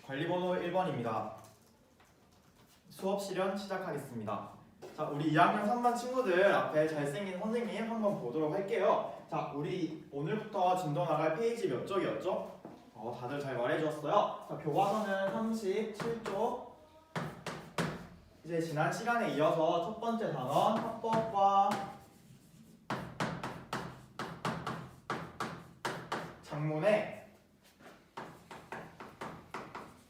관리번호 1번입니다. 수업 실현 시작하겠습니다. 자, 우리 2학년 3반 친구들 앞에 잘생긴 선생님 한번 보도록 할게요. 자, 우리 오늘부터 진도 나갈 페이지 몇 쪽이었죠? 다들 잘 말해주었어요. 자, 교과서는 37쪽. 이제 지난 시간에 이어서 첫 번째 단원 합법과 작문의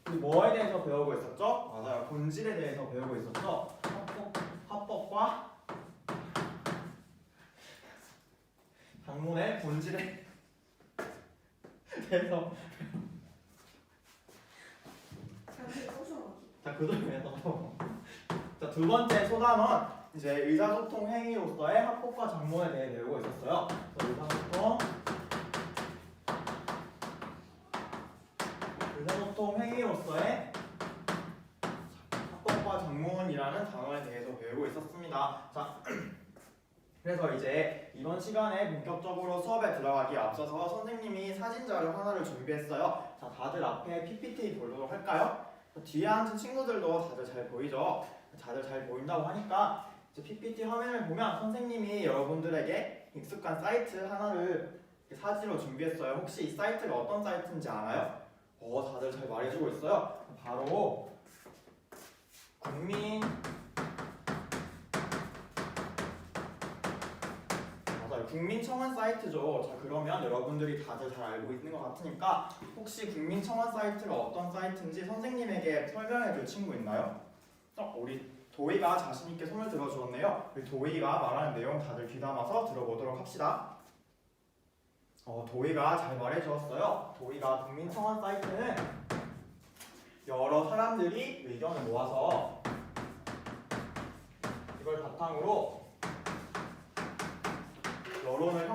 우리 뭐에 대해서 배우고 있었죠? 맞아요. 본질에 대해서 배우고 있었죠? 합법과 작문의 본질에 대해서 자, 그 점에서 자, 두 번째 소단원 이제 의사소통 행위로서의 합법과 작문에 대해 배우고 있었어요. 의사소통 행위로서의 합법과 작문이라는 단어에 대해서 배우고 있었습니다. 자, 그래서 이제 이번 시간에 본격적으로 수업에 들어가기 앞서서 선생님이 사진 자료 하나를 준비했어요. 자, 다들 앞에 PPT 보도록 할까요? 뒤에 앉은 친구들도 다들 잘 보이죠? 다들 잘 보인다고 하니까 이제 PPT 화면을 보면 선생님이 여러분들에게 익숙한 사이트 하나를 사진으로 준비했어요. 혹시 이 사이트가 어떤 사이트인지 아나요? 다들 잘 말해주고 있어요. 바로 국민청원 사이트죠. 자, 그러면 여러분들이 다들 잘 알고 있는 것 같으니까 혹시 국민청원 사이트가 어떤 사이트인지 선생님에게 설명해 줄 친구 있나요? 우리 도희가 자신 있게 손을 들어주었네요. 우리 도희가 말하는 내용 다들 귀담아서 들어보도록 합시다. 도희가 잘 말해주었어요. 도희가 국민청원 사이트는 여러 사람들이 의견을 모아서 이걸 바탕으로 여론을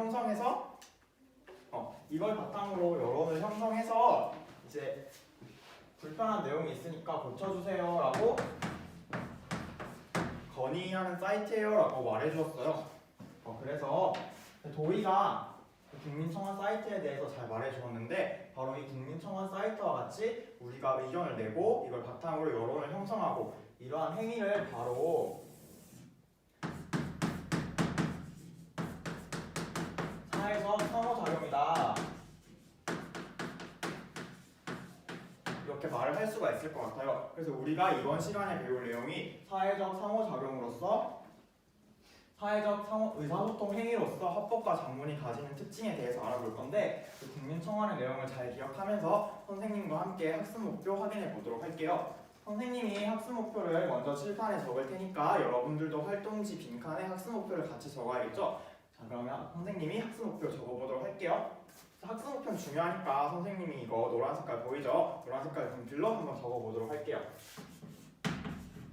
형성해서 이제 불편한 내용이 있으니까 고쳐주세요라고 건의하는 사이트예요라고 말해주었어요. 그래서 도희가 국민청원 사이트에 대해서 잘 말해주었는데 바로 이 국민청원 사이트와 같이 우리가 의견을 내고 이걸 바탕으로 여론을 형성하고 이러한 행위를 바로 사회적 상호작용이다 이렇게 말을 할 수가 있을 것 같아요. 그래서 우리가 이번 시간에 배울 내용이 사회적 상호작용으로서 의사소통 행위로서 합법과 작문이 가지는 특징에 대해서 알아볼 건데 그 국민청원의 내용을 잘 기억하면서 선생님과 함께 학습 목표 확인해 보도록 할게요. 선생님이 학습 목표를 먼저 칠판에 적을 테니까 여러분들도 활동지 빈칸에 학습 목표를 같이 적어야겠죠? 자, 그러면 선생님이 학습 목표 적어보도록 할게요. 학습 목표는 중요하니까 선생님이 이거 노란 색깔 보이죠? 노란 색깔 분필로 한번 적어보도록 할게요.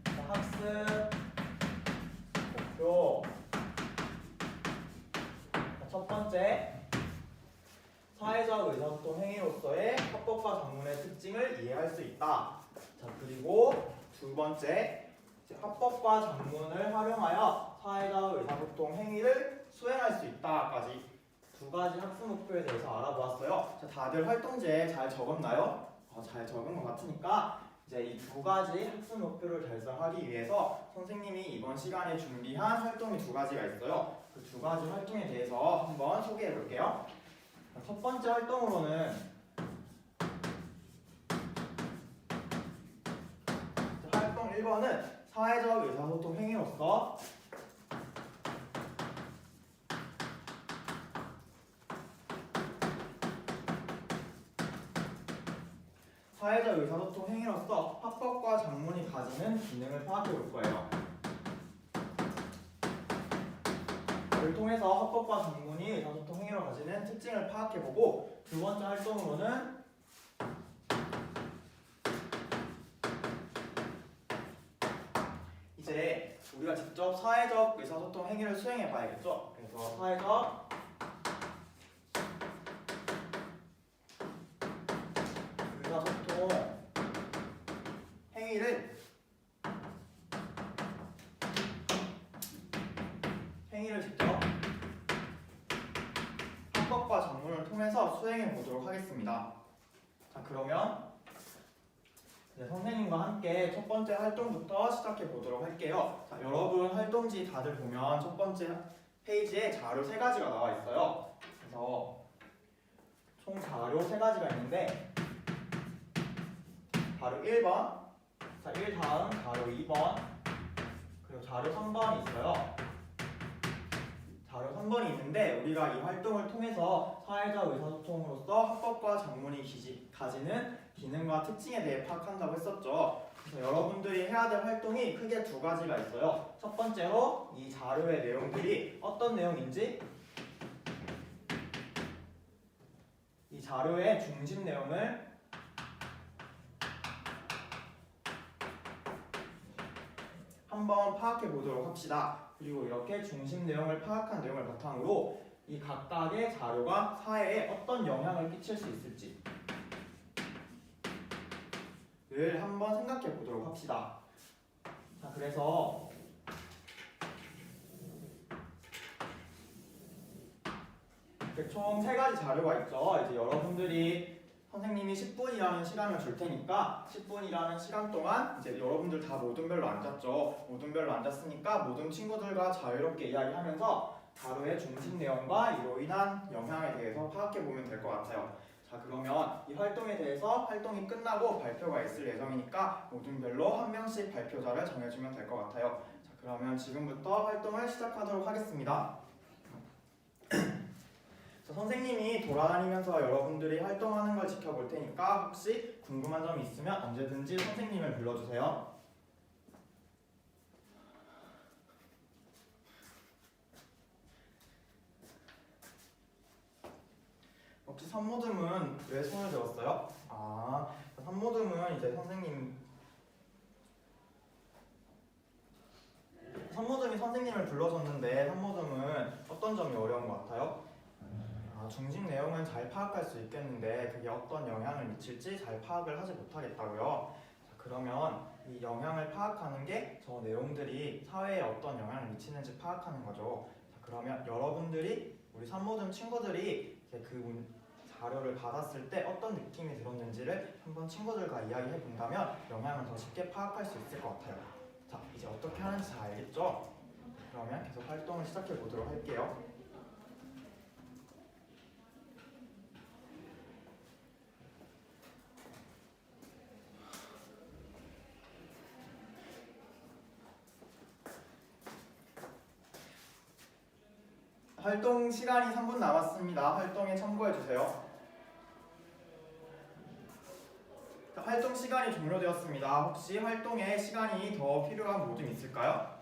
자, 학습 목표 첫 번째, 사회적 의사소통 행위로서의 합법과 작문의 특징을 이해할 수 있다. 자, 그리고 두 번째, 합법과 작문을 활용하여 사회적 의사소통 행위를 수행할 수 있다까지 두 가지 학습 목표에 대해서 알아보았어요. 자, 다들 활동지에 잘 적었나요? 잘 적은 것 같으니까 이제 이 두 가지 학습 목표를 달성하기 위해서 선생님이 이번 시간에 준비한 활동이 두 가지가 있어요. 그 두 가지 활동에 대해서 한번 소개해 볼게요. 첫 번째 활동으로는 활동 1번은 사회적 의사소통 행위로서 합법과 작문이 가지는 기능을 파악해 볼 거예요. 이를 통해서 합법과 작문이 의사소통 행위로 가지는 특징을 파악해 보고 두 번째 활동으로는 이제 우리가 직접 사회적 의사소통 행위를 수행해 봐야겠죠. 그래서 사회적 의사소통 행위를 직접 합법과 작문을 통해서 수행해 보도록 하겠습니다. 자, 그러면 이제 선생님과 함께 첫 번째 활동부터 시작해 보도록 할게요. 자, 여러분 활동지 다들 보면 첫 번째 페이지에 자료 3가지가 나와 있어요. 그래서 총 자료 3가지가 있는데 자료 1번, 자, 1 다음 자료 2번, 그리고 자료 3번이 있어요. 자료 3번이 있는데 우리가 이 활동을 통해서 사회자 의사소통으로서 학법과 작문이 가지는 기능과 특징에 대해 파악한다고 했었죠. 그래서 여러분들이 해야 될 활동이 크게 2가지가 있어요. 첫 번째로 이 자료의 내용들이 어떤 내용인지, 이 자료의 중심 내용을 한번 파악해 보도록 합시다. 그리고 이렇게 중심 내용을 파악한 내용을 바탕으로 이 각각의 자료가 사회에 어떤 영향을 끼칠 수 있을지를 한번 생각해 보도록 합시다. 자, 그래서 총 3가지 자료가 있죠. 이제 여러분들이 선생님이 10분이라는 시간을 줄 테니까 10분이라는 시간 동안 이제 여러분들 다 모둠별로 앉았죠. 모둠별로 앉았으니까 모든 친구들과 자유롭게 이야기하면서 자료의 중심 내용과 이로 인한 영향에 대해서 파악해 보면 될 것 같아요. 자, 그러면 이 활동에 대해서 활동이 끝나고 발표가 있을 예정이니까 모둠별로 한 명씩 발표자를 정해주면 될 것 같아요. 자, 그러면 지금부터 활동을 시작하도록 하겠습니다. 선생님이 돌아다니면서 여러분들이 활동하는 걸 지켜볼 테니까 혹시 궁금한 점이 있으면 언제든지 선생님을 불러주세요. 혹시 산모듬은 왜 손을 들었어요? 산모듬은 이제 산모듬이 선생님을 불러줬는데 산모듬은 어떤 점이 어려운 것 같아요? 중심 내용은 잘 파악할 수 있겠는데 그게 어떤 영향을 미칠지 잘 파악을 하지 못하겠다고요. 자, 그러면 이 영향을 파악하는 게 저 내용들이 사회에 어떤 영향을 미치는지 파악하는 거죠. 자, 그러면 여러분들이 우리 산모듬 친구들이 이제 그 자료를 받았을 때 어떤 느낌이 들었는지를 한번 친구들과 이야기해 본다면 영향을 더 쉽게 파악할 수 있을 것 같아요. 자, 이제 어떻게 하는지 잘 알겠죠? 그러면 계속 활동을 시작해 보도록 할게요. 활동 시간이 3분 남았습니다. 활동에 참고해주세요. 활동 시간이 종료되었습니다. 혹시 활동에 시간이 더 필요한 모둠이 있을까요?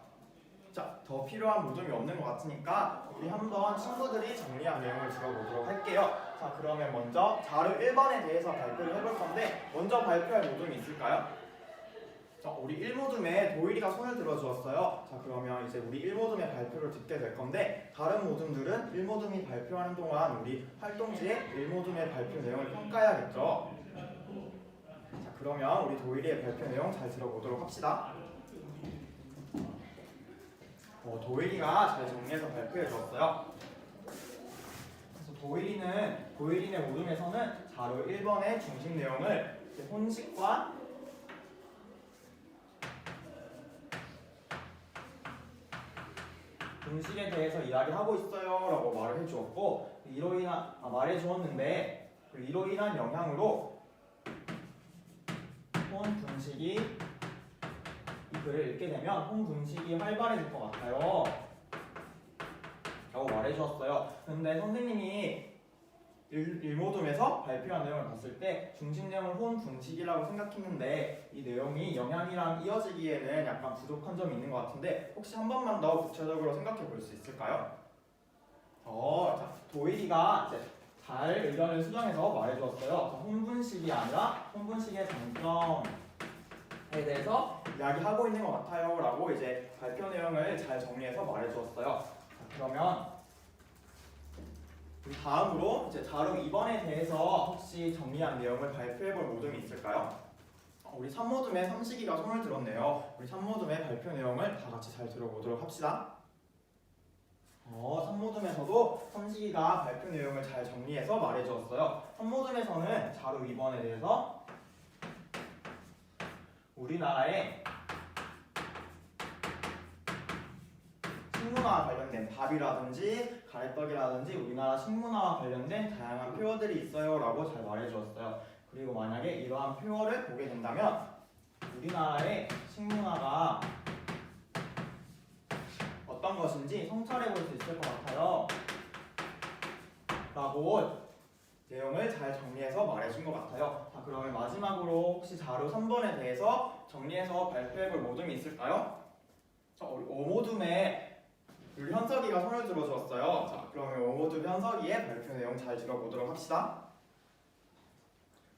자, 더 필요한 모둠이 없는 것 같으니까 우리 한번 친구들이 정리한 내용을 들어보도록 할게요. 자, 그러면 먼저 자료 1번에 대해서 발표를 해볼 건데 먼저 발표할 모둠이 있을까요? 자, 우리 1모둠에 도일이가 손을 들어주었어요. 자, 그러면 이제 우리 1모둠의 발표를 듣게 될 건데 다른 모둠들은 1모둠이 발표하는 동안 우리 활동지에 1모둠의 발표 내용을 평가해야겠죠. 자, 그러면 우리 도일이의 발표 내용 잘 들어보도록 합시다. 도일이가 잘 정리해서 발표해 주었어요. 그래서 도일이의 모둠에서는 자료 1번의 중심 내용을 혼식과 분식에 대해서 이야기하고 있어요 라고 말을 해주었고 말해주었는데 이로 인한 영향으로 혼분식이 이 글을 읽게 되면 혼분식이 활발해질 것 같아요 라고 말해주었어요. 근데 선생님이 1모둠에서 발표한 내용을 봤을 때 중심 내용을 혼분식이라고 생각했는데 이 내용이 영향이랑 이어지기에는 약간 부족한 점이 있는 것 같은데 혹시 한 번만 더 구체적으로 생각해 볼 수 있을까요? 자, 도일이가 이제 잘 의견을 수정해서 말해주었어요. 혼분식이 아니라 혼분식의 장점에 대해서 이야기하고 있는 것 같아요 라고 이제 발표 내용을 잘 정리해서 말해주었어요. 자, 그러면 다음으로 이제 자료 2번에 대해서 혹시 정리한 내용을 발표해볼 모둠이 있을까요? 우리 3모둠의 삼식이가 손을 들었네요. 우리 3모둠의 발표 내용을 다 같이 잘 들어보도록 합시다. 3모둠에서도 한식이가 발표 내용을 잘 정리해서 말해주었어요. 선모듬에서는 자료 2번에 대해서 우리나라의 식문화와 관련된 밥이라든지 가래떡이라든지 우리나라 식문화와 관련된 다양한 표어들이 있어요 라고 잘 말해주었어요. 그리고 만약에 이러한 표어를 보게 된다면 우리나라의 식문화가 어떤 것인지 성찰해 볼 수 있을 것 같아요 라고 내용을 잘 정리해서 말해준 것 같아요. 자, 그러면 마지막으로 혹시 자료 3번에 대해서 정리해서 발표해 볼 모둠이 있을까요? 자, 오모둠에 우리 현석이가 손을 들어주었어요. 자, 그러면 오모둠 현석이의 발표 내용 잘 들어보도록 합시다.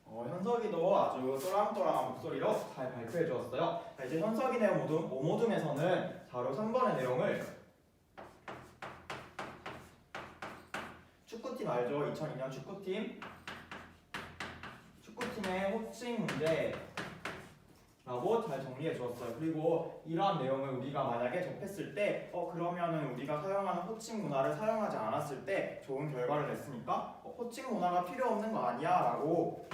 현석이도 아주 또랑또랑한 목소리로 잘 발표해 주었어요. 자, 이제 현석이네 오모둠에서는 자료 3번의 내용을 축구팀 알죠? 2002년 축구팀의 호칭 문제라고 잘 정리해 주었어요. 그리고 이러한 내용을 우리가 만약에 접했을 때 그러면은 우리가 사용하는 호칭 문화를 사용하지 않았을 때 좋은 결과를 냈으니까 호칭 문화가 필요 없는 거 아니야? 라고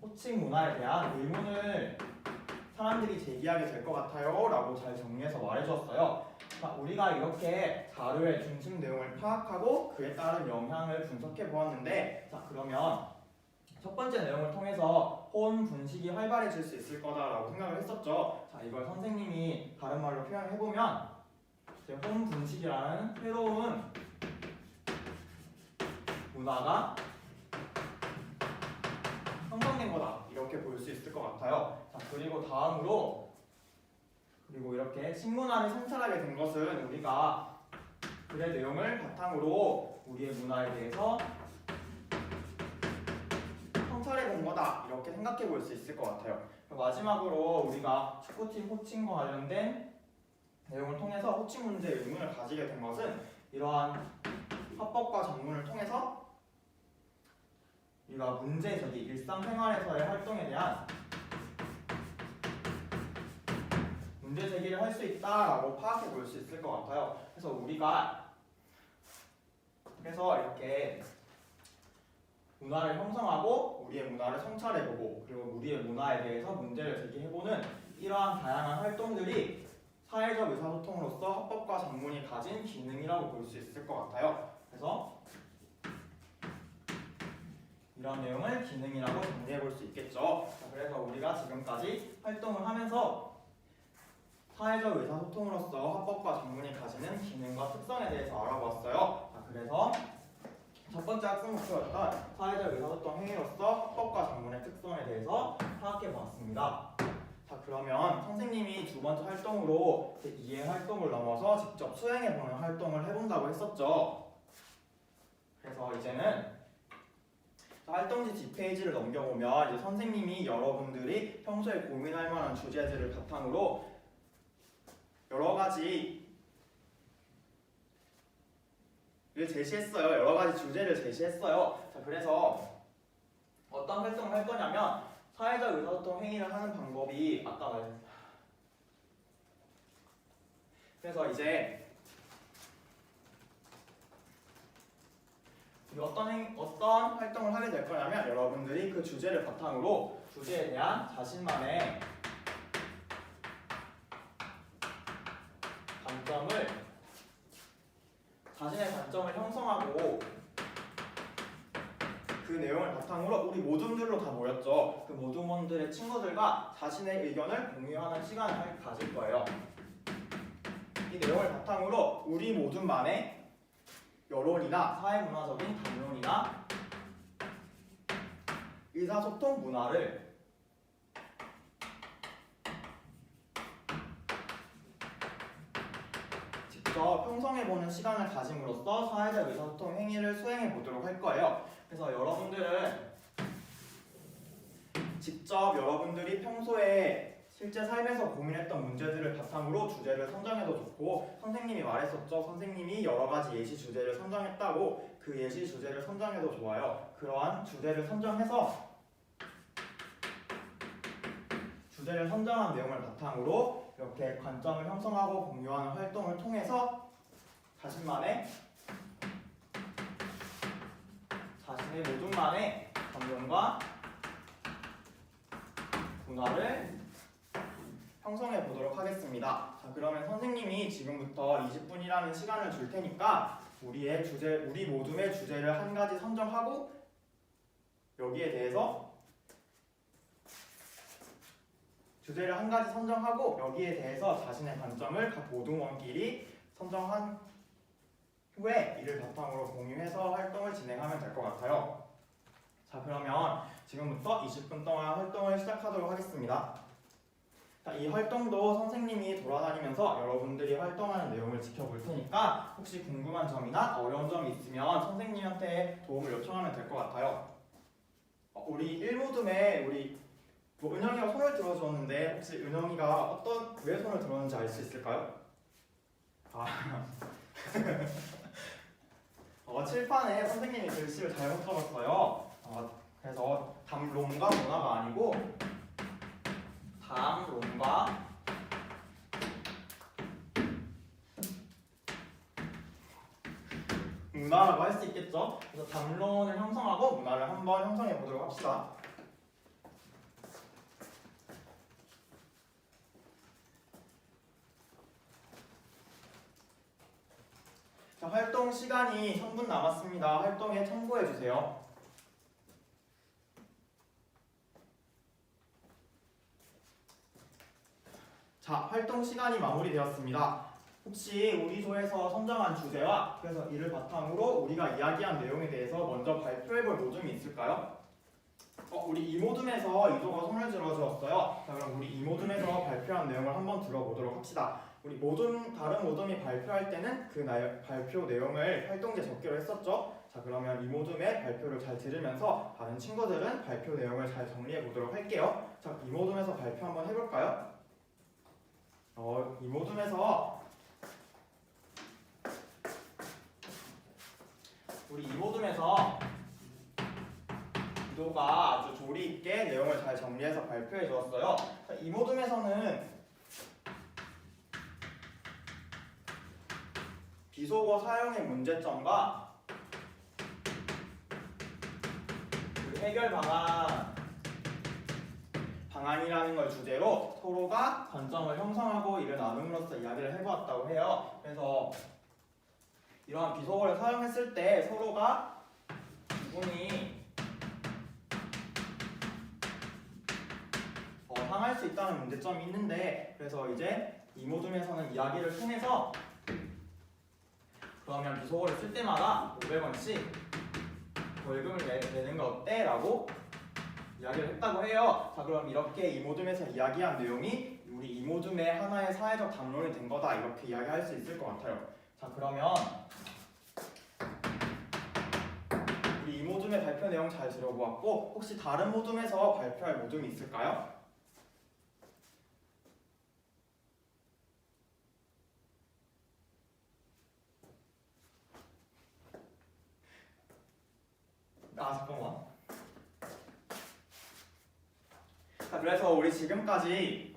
호칭 문화에 대한 의문을 사람들이 제기하게 될 것 같아요 라고 잘 정리해서 말해주었어요. 자, 우리가 이렇게 자료의 중심 내용을 파악하고 그에 따른 영향을 분석해 보았는데, 자, 그러면 첫 번째 내용을 통해서 혼 분식이 활발해질 수 있을 거다라고 생각을 했었죠. 자, 이걸 선생님이 다른 말로 표현해 보면 혼 분식이라는 새로운 문화가 형성된 거다 이렇게 볼 수 있을 것 같아요. 자, 그리고 다음으로 이렇게 식문화를 성찰하게 된 것은 우리가 글의 내용을 바탕으로 우리의 문화에 대해서 성찰해 본 거다 이렇게 생각해 볼 수 있을 것 같아요. 마지막으로 우리가 축구팀 호칭과 관련된 내용을 통해서 호칭 문제에 의문을 가지게 된 것은 이러한 화법과 전문을 통해서 우리가 문제 제기, 일상생활에서의 활동에 대한 문제 제기를 할 수 있다라고 파악해 볼 수 있을 것 같아요. 그래서 우리가 이렇게 문화를 형성하고 우리의 문화를 성찰해보고 그리고 우리의 문화에 대해서 문제를 제기해보는 이러한 다양한 활동들이 사회적 의사소통으로서 합법과 전문이 가진 기능이라고 볼 수 있을 것 같아요. 그래서 이런 내용을 기능이라고 정리해 볼 수 있겠죠. 자, 그래서 우리가 지금까지 활동을 하면서 사회적 의사소통으로서 합법과 전문이 가지는 기능과 특성에 대해서 알아보았어요. 자, 그래서 첫 번째 학습 목표였던 사회적 의사소통 행위로서 합법과 전문의 특성에 대해서 파악해 보았습니다. 자, 그러면 선생님이 두 번째 활동으로 이해 활동을 넘어서 직접 수행해 보는 활동을 해본다고 했었죠. 그래서 이제는 활동지 뒷페이지를 넘겨보면 이제 선생님이 여러분들이 평소에 고민할 만한 주제들을 바탕으로 여러 가지를 제시했어요. 여러 가지 주제를 제시했어요. 자, 그래서 어떤 활동을 할 거냐면 사회적 의사소통 행위를 하는 방법이 아까 말했어요. 그래서 이제 어떤 활동을 하게 될 거냐면 여러분들이 그 주제를 바탕으로 주제에 대한 자신의 관점을 형성하고 그 내용을 바탕으로 우리 모둠들로 다 모였죠. 그 모둠원들의 친구들과 자신의 의견을 공유하는 시간을 가질 거예요. 이 내용을 바탕으로 우리 모둠만의 여론이나 사회문화적인 담론이나 의사소통 문화를 직접 형성해보는 시간을 가짐으로써 사회적 의사소통 행위를 수행해보도록 할 거예요. 그래서 여러분들은 직접 여러분들이 평소에 실제 삶에서 고민했던 문제들을 바탕으로 주제를 선정해도 좋고, 선생님이 말했었죠. 선생님이 여러 가지 예시 주제를 선정했다고. 그 예시 주제를 선정해도 좋아요. 그러한 주제를 선정해서 주제를 선정한 내용을 바탕으로 이렇게 관점을 형성하고 공유하는 활동을 통해서 모둠만의 감정과 문화를 형성해 보도록 하겠습니다. 자, 그러면 선생님이 지금부터 20분이라는 시간을 줄 테니까 우리 모둠의 주제를 한 가지 선정하고 여기에 대해서 자신의 관점을 각 모둠원끼리 선정한 후에 이를 바탕으로 공유해서 활동을 진행하면 될 것 같아요. 자, 그러면 지금부터 20분 동안 활동을 시작하도록 하겠습니다. 자, 이 활동도 선생님이 돌아다니면서 여러분들이 활동하는 내용을 지켜볼 테니까 혹시 궁금한 점이나 어려운 점이 있으면 선생님한테 도움을 요청하면 될 것 같아요. 우리 1모둠에 은영이가 손을 들어주었는데 혹시 은영이가 왜 손을 들었는지 알 수 있을까요? 칠판에 선생님이 글씨를 잘못 적었어요. 그래서 담론과 문화가 아니고 담론과 문화라고 할 수 있겠죠. 그래서 담론을 형성하고 문화를 한번 형성해 보도록 합시다. 자, 활동 시간이 3분 남았습니다. 활동에 참고해 주세요. 자, 활동 시간이 마무리되었습니다. 혹시 우리 조에서 선정한 주제와 그래서 이를 바탕으로 우리가 이야기한 내용에 대해서 먼저 발표해볼 모둠이 있을까요? 우리 이모둠에서 이조가 손을 들어주었어요. 자, 그럼 우리 이모둠에서 발표한 내용을 한번 들어보도록 합시다. 우리 다른 모둠이 발표할 때는 그 발표 내용을 활동지에 적기로 했었죠. 자, 그러면 이모둠의 발표를 잘 들으면서 다른 친구들은 발표 내용을 잘 정리해 보도록 할게요. 자, 이모둠에서 발표 한번 해볼까요? 우리 이모둠에서 이도가 아주 조리 있게 내용을 잘 정리해서 발표해 주었어요. 자, 이모둠에서는 비속어 사용의 문제점과 그 해결 방안이라는 걸 주제로 서로가 관점을 형성하고 이를 나눔으로써 이야기를 해보았다고 해요. 그래서 이러한 비속어를 사용했을 때 서로가 부분이 상할 수 있다는 문제점이 있는데, 그래서 이제 이모둠에서는 이야기를 통해서 그러면 비속어를 쓸 때마다 500원씩 벌금을 내는 거 어때? 라고 이야기를 했다고 해요. 자, 그럼 이렇게 이모둠에서 이야기한 내용이 우리 이모둠의 하나의 사회적 담론이 된 거다, 이렇게 이야기할 수 있을 것 같아요. 자, 그러면 우리 이모둠의 발표 내용 잘 들어보았고 혹시 다른 모둠에서 발표할 모둠이 있을까요? 잠깐만. 자, 그래서 우리 지금까지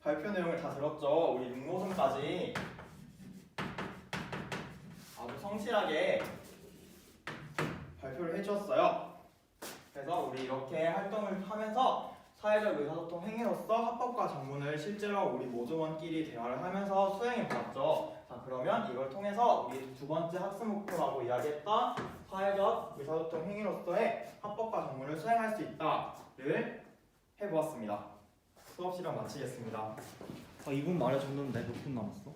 발표 내용을 다 들었죠. 우리 6모둠까지 아주 성실하게 발표를 해주었어요. 그래서 우리 이렇게 활동을 하면서 사회적 의사소통 행위로서 합법과 정문을 실제로 우리 모둠원끼리 대화를 하면서 수행해 보았죠. 자, 그러면 이걸 통해서 우리 두 번째 학습 목표라고 이야기했던 사회적 의사소통 행위로서의 합법과 정문을 수행할 수 있다를 해보았습니다. 수업 시간 마치겠습니다. 2분 말해줬는데 몇 분 남았어?